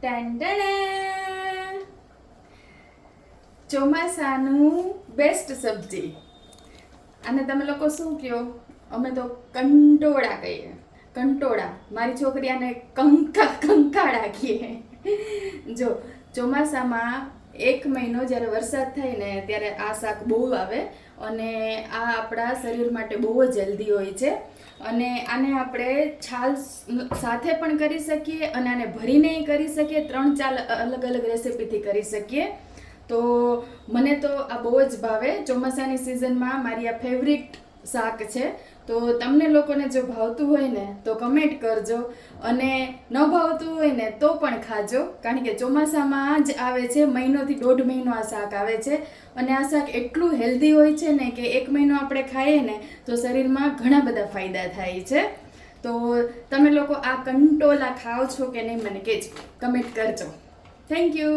ટેન્ડણ ચોમાસાનું બેસ્ટ સબ્જી. અને તમે લોકો શું કહો? અમે તો કંટોળા કહીએ. કંટોળા. મારી છોકરી આને કંકાળા કહે. જો ચોમાસામાં 1 મહિનો જ્યારે વરસાદ થાય ને ત્યારે આ શાક બહુ આવે અને આ આપણા શરીર માટે બહુ જ હેલ્ધી હોય છે. અને આને આપણે છાલ સાથે પણ કરી શકીએ અને આને ભરીને કરી શકીએ. 3-4 અલગ અલગ રેસીપીથી કરી શકીએ. તો મને તો આ બહુ જ ભાવે. ચોમાસાની સિઝનમાં મારી આ ફેવરિટ શાક છે. તો તમને લોકોને જો ભાવતું હોય ને તો કમેન્ટ કરજો અને ન ભાવતું હોય ને તો પણ ખાજો, કારણ કે ચોમાસામાં જ આવે છે. 1 મહિનોથી 1.5 મહિનો આ શાક આવે છે અને આ શાક એટલું હેલ્ધી હોય છે ને કે 1 મહિનો આપણે ખાઈએ ને તો શરીરમાં ઘણા બધા ફાયદા થાય છે. તો તમે લોકો આ કંટોલા ખાઓ છો કે નહીં મને કહેજો, કમેન્ટ કરજો. Thank you.